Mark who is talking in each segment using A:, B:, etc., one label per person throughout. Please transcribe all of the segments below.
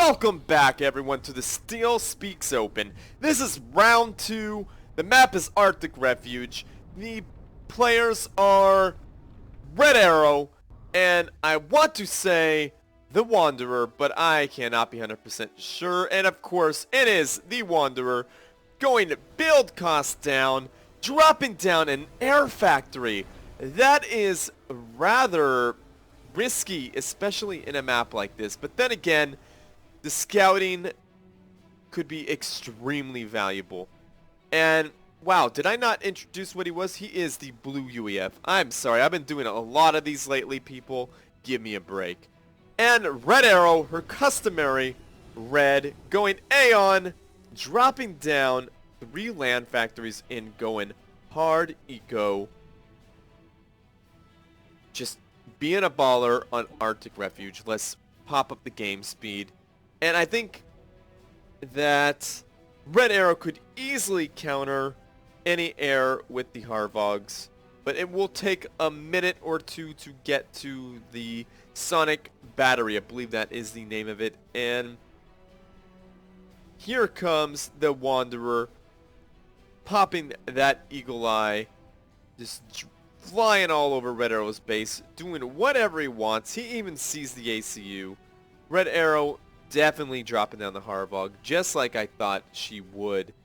A: Welcome back, everyone, to the StealSpeaks Open. This is round 2. The map is Arctic Refuge. The players are Redarrow, and I want to say the Wanderer, but I cannot be 100% sure. And of course, it is the Wanderer going to build costs down, dropping down an air factory. That is rather risky, especially in a map like this. But then again, the scouting could be extremely valuable. And wow, did I not introduce what he was? He is the blue UEF. I'm sorry, I've been doing a lot of these lately, people. Give me a break. And Redarrow, her customary red, going Aeon, dropping down 3 land factories and going hard eco. Just being a baller on Arctic Refuge. Let's pop up the game speed. And I think that Redarrow could easily counter any air with the Harvogs, but it will take a minute or two to get to the Sonic Battery. I believe that is the name of it. And here comes the Wanderer, popping that Eagle Eye, just flying all over Redarrow's base, doing whatever he wants. He even sees the ACU. Redarrow definitely dropping down the Harvog, just like I thought she would.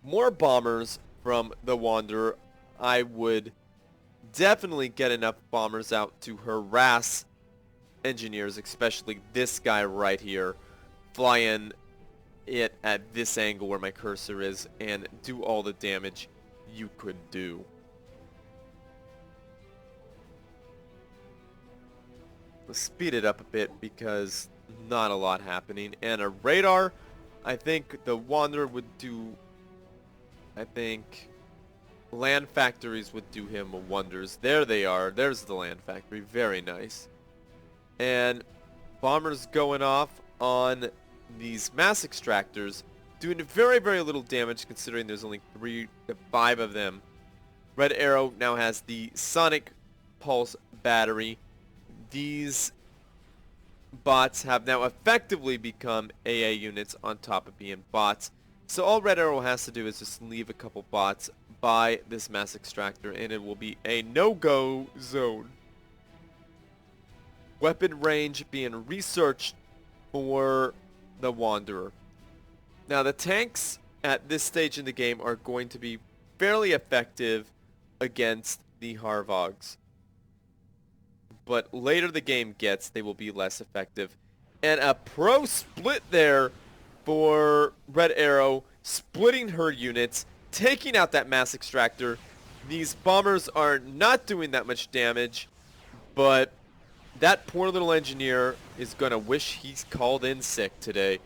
A: More bombers from the Wanderer. I would definitely get enough bombers out to harass engineers, especially this guy right here, flying it at this angle where my cursor is, and do all the damage you could do. Let's speed it up a bit because not a lot happening. And a radar, I think the Wanderer would do, I think land factories would do him wonders. There they are. There's the land factory. Very nice. And bombers going off on these mass extractors, doing very, very little damage considering there's only 3 to 5 of them. Redarrow now has the Sonic Pulse Battery. These bots have now effectively become AA units on top of being bots. So all Redarrow has to do is just leave a couple bots by this mass extractor and it will be a no-go zone. Weapon range being researched for the Wanderer. Now the tanks at this stage in the game are going to be fairly effective against the Harvogs. But later the game gets, they will be less effective. And a pro split there for Redarrow, splitting her units, taking out that mass extractor. These bombers are not doing that much damage, but that poor little engineer is going to wish he's called in sick today.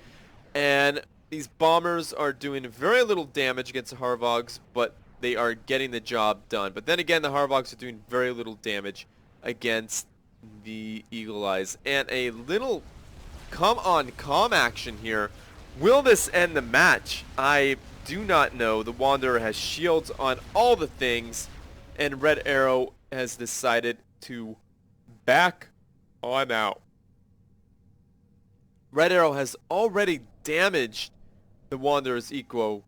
A: And these bombers are doing very little damage against the Harvogs, but they are getting the job done. But then again, the Harvogs are doing very little damage against the Eagle Eyes. And a little calm action here. Will this end the match? I do not know. The Wanderer has shields on all the things, and Redarrow has decided to back on out. Redarrow has already damaged the Wanderer's eco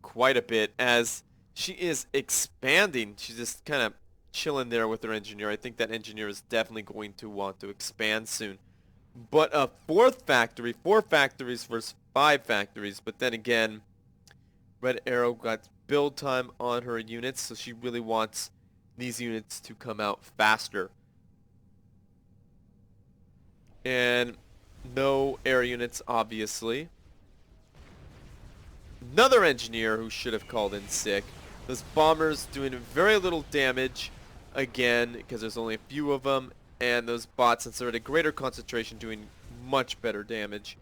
A: quite a bit as she is expanding. She's just kind of chilling there with her engineer. I think that engineer is definitely going to want to expand soon. But a 4th factory, 4 factories versus 5 factories. But then again, Redarrow got build time on her units, so she really wants these units to come out faster. And no air units, obviously. Another engineer who should have called in sick. Those bombers doing very little damage. Again, because there's only a few of them, and those bots, since they're at a greater concentration, doing much better damage.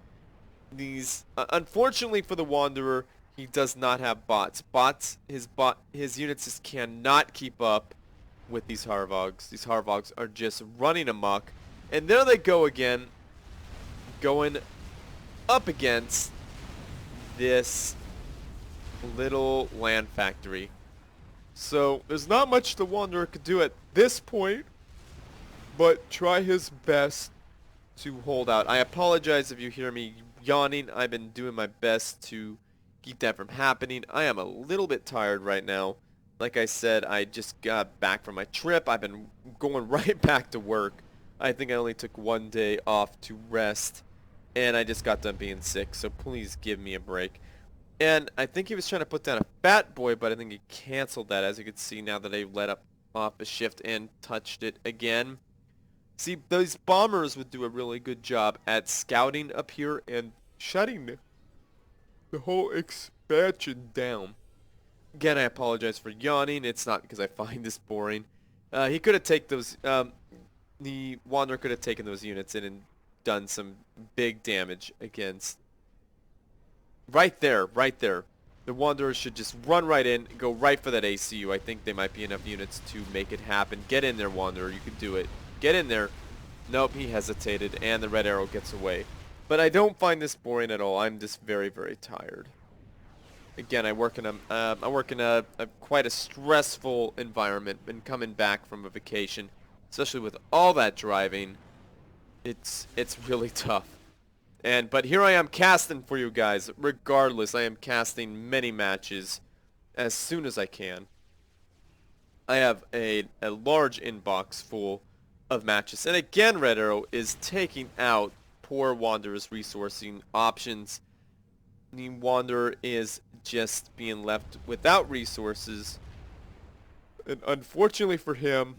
A: These, unfortunately for the Wanderer, he does not have bots. His units just cannot keep up with these Harvogs. These Harvogs are just running amok, and there they go again, going up against this little land factory. So there's not much the Wanderer could do at this point, but try his best to hold out. I apologize if you hear me yawning. I've been doing my best to keep that from happening. I am a little bit tired right now. Like I said, I just got back from my trip. I've been going right back to work. I think I only took one day off to rest, and I just got done being sick, so please give me a break. And I think he was trying to put down a fat boy, but I think he canceled that, as you can see now that I let up off a shift and touched it again. See, those bombers would do a really good job at scouting up here and shutting the whole expansion down. Again, I apologize for yawning. It's not because I find this boring. He could have taken those, the Wanderer could have taken those units in and done some big damage against. Right there, right there. The Wanderer should just run right in, go right for that ACU. I think there might be enough units to make it happen. Get in there, Wanderer. You can do it. Get in there. Nope, he hesitated, and the red arrow gets away. But I don't find this boring at all. I'm just very, very tired. Again, I work in a quite a stressful environment. Been coming back from a vacation, especially with all that driving. It's really tough. But here I am casting for you guys. Regardless, I am casting many matches as soon as I can. I have a large inbox full of matches. And again, Redarrow is taking out poor Wanderer's resourcing options. The Wanderer is just being left without resources. And unfortunately for him,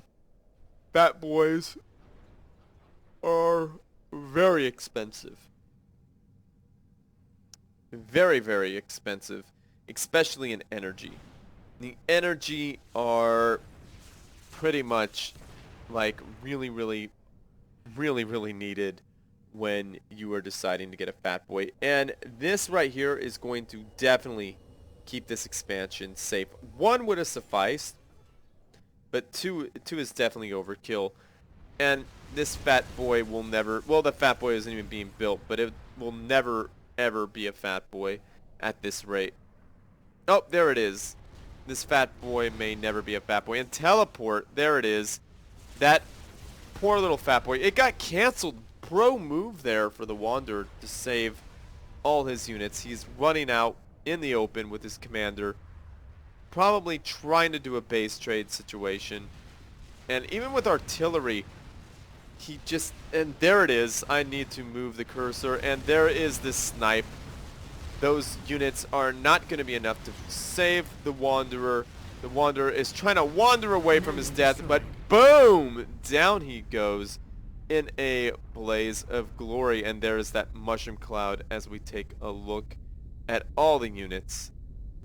A: fat boys are very expensive. Very, very expensive, especially in energy. The energy are pretty much like really needed when you are deciding to get a fat boy. And this right here is going to definitely keep this expansion safe. One would have sufficed, but two is definitely overkill. And this fat boy will never, well, the fat boy isn't even being built, but it will never ever be a fat boy at this rate. Oh, there it is. This fat boy may never be a fat boy. And teleport, there it is. That poor little fat boy. It got canceled. Pro move there for the Wanderer to save all his units. He's running out in the open with his commander, probably trying to do a base trade situation. And even with artillery, he just, and there it is. I need to move the cursor, and there is this snipe. Those units are not going to be enough to save the Wanderer. The Wanderer is trying to wander away from his death, but boom! Down he goes in a blaze of glory, and there is that mushroom cloud as we take a look at all the units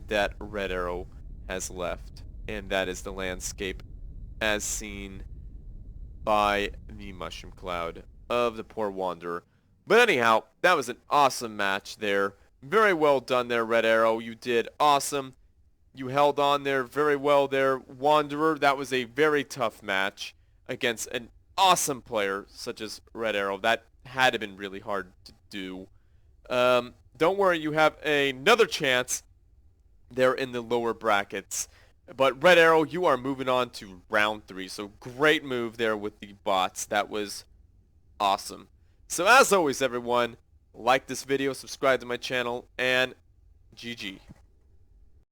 A: that Redarrow has left. And that is the landscape as seen by the mushroom cloud of the poor Wanderer. But anyhow, that was an awesome match there. Very well done there, Redarrow. You did awesome. You held on there very well there, Wanderer. That was a very tough match against an awesome player such as Redarrow. That had to have been really hard to do. Don't worry, you have another chance there in the lower brackets. But Redarrow, you are moving on to round 3. So great move there with the bots. That was awesome. So as always, everyone, like this video, subscribe to my channel, and GG.